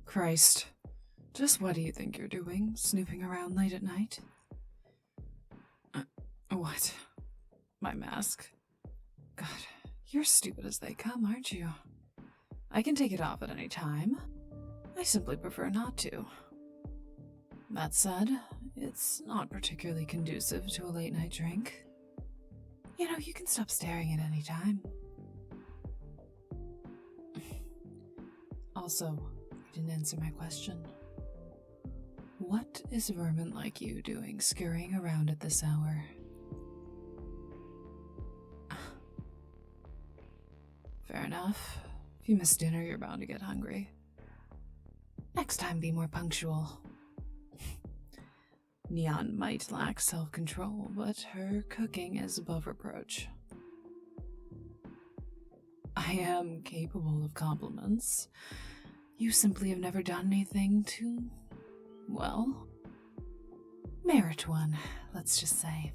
Christ. Just what do you think you're doing, snooping around late at night? What? My mask? God, you're stupid as they come, aren't you? I can take it off at any time. I simply prefer not to. That said, it's not particularly conducive to a late night drink. You know, you can stop staring at any time. Also, you didn't answer my question. What is vermin like you doing scurrying around at this hour? Fair enough. If you miss dinner, you're bound to get hungry. Next time, be more punctual. Neon might lack self-control, but her cooking is above reproach. I am capable of compliments. You simply have never done anything to, well, merit one, let's just say.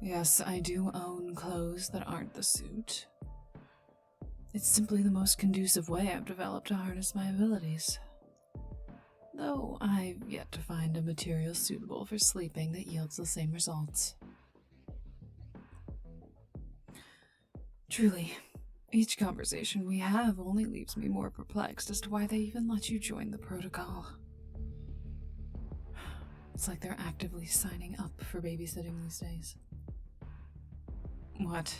Yes, I do own clothes that aren't the suit. It's simply the most conducive way I've developed to harness my abilities. Though I've yet to find a material suitable for sleeping that yields the same results. Truly, each conversation we have only leaves me more perplexed as to why they even let you join the protocol. It's like they're actively signing up for babysitting these days. What?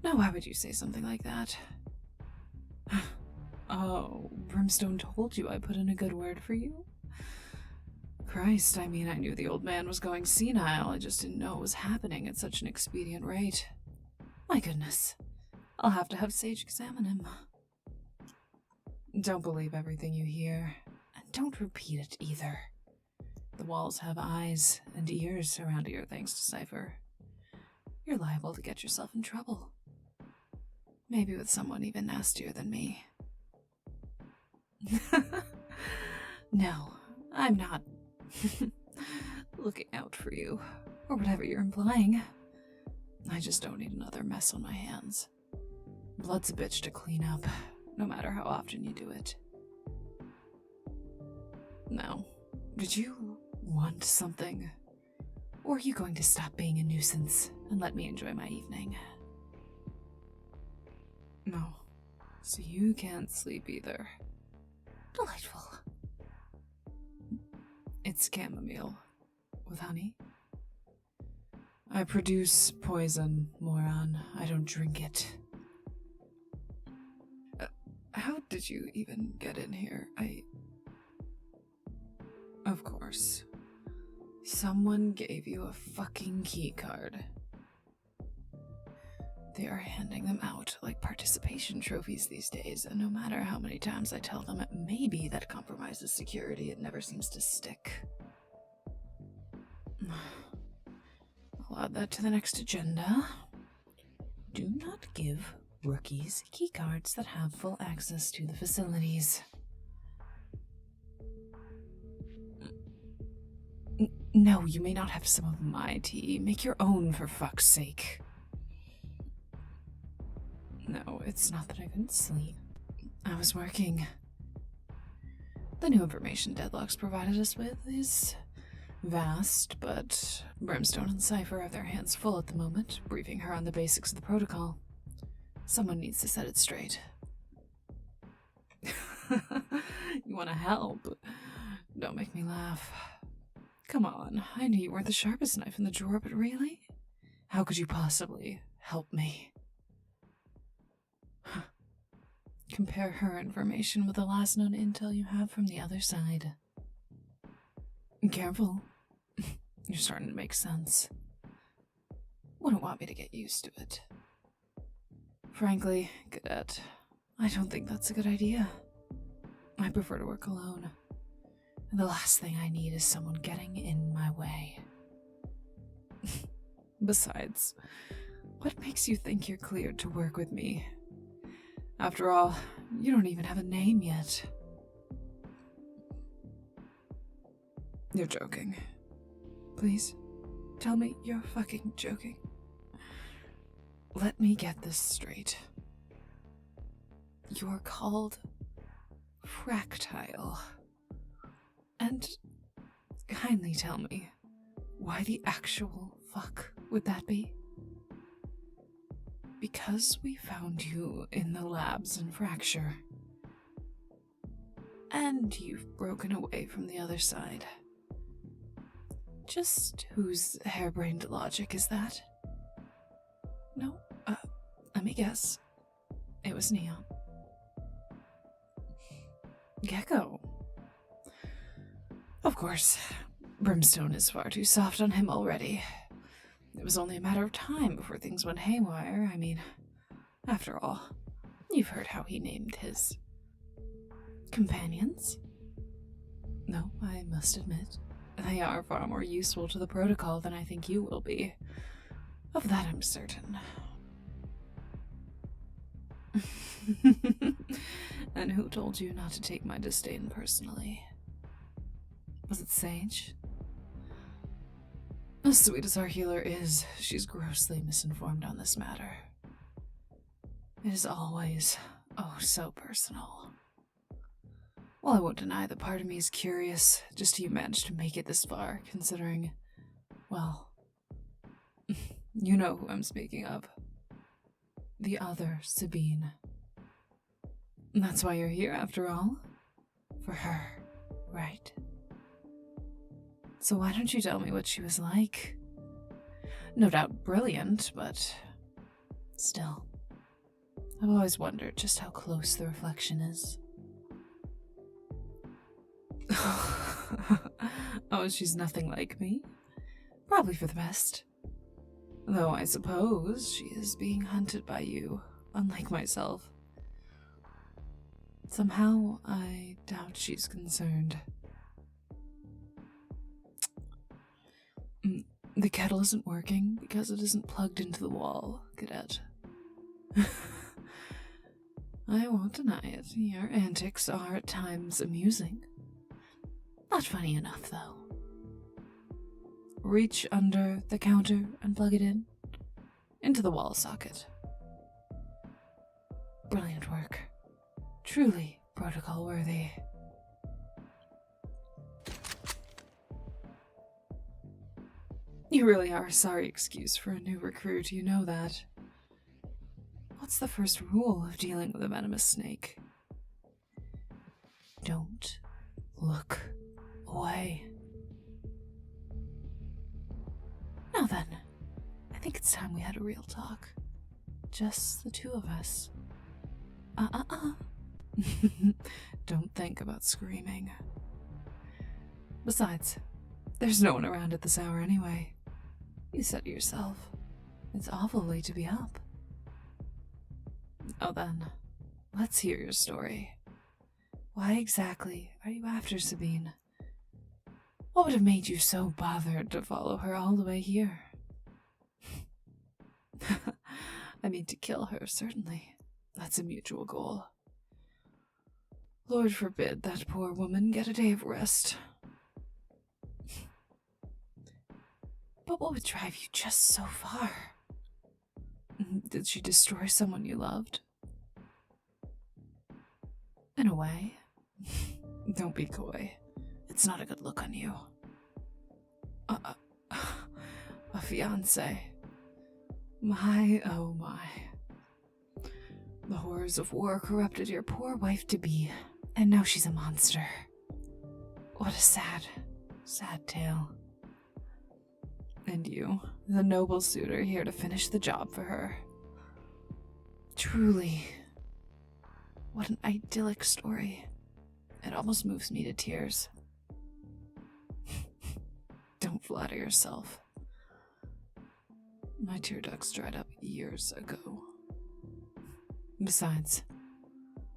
Now why would you say something like that? Oh, Brimstone told you I put in a good word for you? Christ, I mean, I knew the old man was going senile, I just didn't know it was happening at such an expedient rate. My goodness, I'll have to have Sage examine him. Don't believe everything you hear, and don't repeat it either. The walls have eyes and ears around here thanks to Cypher. You're liable to get yourself in trouble. Maybe with someone even nastier than me. No, I'm not looking out for you, or whatever you're implying. I just don't need another mess on my hands. Blood's a bitch to clean up, no matter how often you do it. Now, did you want something? Or are you going to stop being a nuisance and let me enjoy my evening? No, so you can't sleep either. Delightful. It's chamomile with honey. I produce poison, moron. I don't drink it. How did you even get in here? Of course. Someone gave you a fucking key card. They are handing them out like participation trophies these days, and no matter how many times I tell them it may be that compromises security, it never seems to stick. I'll add that to the next agenda. Do not give rookies keycards that have full access to the facilities. No, you may not have some of my tea. Make your own, for fuck's sake. No, it's not that I couldn't sleep. I was working. The new information Deadlock's provided us with is vast, but Brimstone and Cypher have their hands full at the moment, briefing her on the basics of the protocol. Someone needs to set it straight. You want to help? Don't make me laugh. Come on, I knew you weren't the sharpest knife in the drawer, but really? How could you possibly help me? Compare her information with the last known intel you have from the other side. Careful. You're starting to make sense. Wouldn't want me to get used to it. Frankly, Cadet, I don't think that's a good idea. I prefer to work alone. And the last thing I need is someone getting in my way. Besides, what makes you think you're cleared to work with me? After all, you don't even have a name yet. You're joking. Please, tell me you're fucking joking. let me get this straight. You're called Fractile. And kindly tell me, why the actual fuck would that be? Because we found you in the labs in Fracture. And you've broken away from the other side. Just whose harebrained logic is that? No, let me guess. It was Neon. Gecko. Of course, Brimstone is far too soft on him already. It was only a matter of time before things went haywire. I mean, after all, you've heard how he named his companions. No, I must admit, they are far more useful to the protocol than I think you will be. Of that I'm certain. And who told you not to take my disdain personally? Was it Sage? As sweet as our healer is, she's grossly misinformed on this matter. It is always, oh, so personal. Well, I won't deny that part of me is curious, just how you managed to make it this far, considering, well, you know who I'm speaking of. The other Sabine. That's why you're here, after all? For her, right? So why don't you tell me what she was like? No doubt brilliant, but still. I've always wondered just how close the reflection is. Oh, she's nothing like me? Probably for the best. Though I suppose she is being hunted by you, unlike myself. Somehow, I doubt she's concerned. The kettle isn't working because it isn't plugged into the wall, Cadet. I won't deny it. Your antics are at times amusing. Not funny enough, though. Reach under the counter and plug it in. Into the wall socket. Brilliant work. Truly protocol worthy. You really are a sorry excuse for a new recruit, you know that. What's the first rule of dealing with a venomous snake? Don't look away. Now then, I think it's time we had a real talk. Just the two of us. Don't think about screaming. Besides, there's no one around at this hour anyway. You said it yourself. It's awful late to be up. Oh then, let's hear your story. Why exactly are you after Sabine? What would have made you so bothered to follow her all the way here? I mean, to kill her, certainly. That's a mutual goal. Lord forbid that poor woman get a day of rest. But what would drive you just so far? Did she destroy someone you loved? In a way. Don't be coy. It's not a good look on you. A fiancé. My, oh my. The horrors of war corrupted your poor wife-to-be, and now she's a monster. What a sad, sad tale. And you, the noble suitor here to finish the job for her. Truly, what an idyllic story. It almost moves me to tears. Don't flatter yourself. My tear ducts dried up years ago. Besides,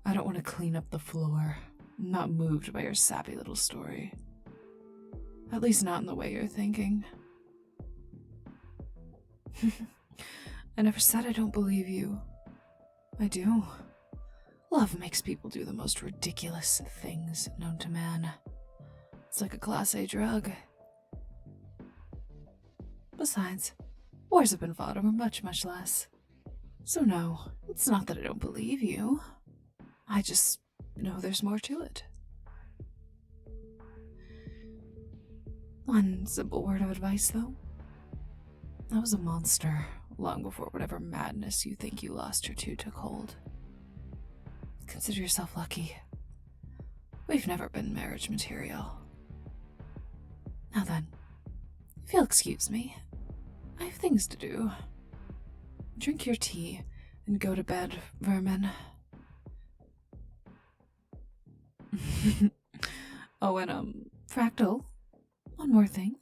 I don't want to clean up the floor. I'm not moved by your sappy little story. At least not in the way you're thinking. I never said I don't believe you. I do. Love makes people do the most ridiculous things known to man. It's like a Class A drug. Besides, wars have been fought over much, much less. So no, it's not that I don't believe you. I just know there's more to it. One simple word of advice, though. I was a monster long before whatever madness you think you lost her to took hold. Consider yourself lucky. We've never been marriage material. Now then, if you'll excuse me, I have things to do. Drink your tea and go to bed, vermin. Oh, and Fractal, one more thing.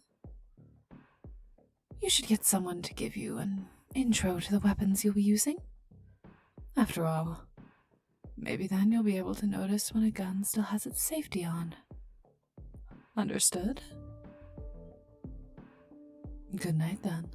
You should get someone to give you an intro to the weapons you'll be using. After all, maybe then you'll be able to notice when a gun still has its safety on. Understood? Good night then.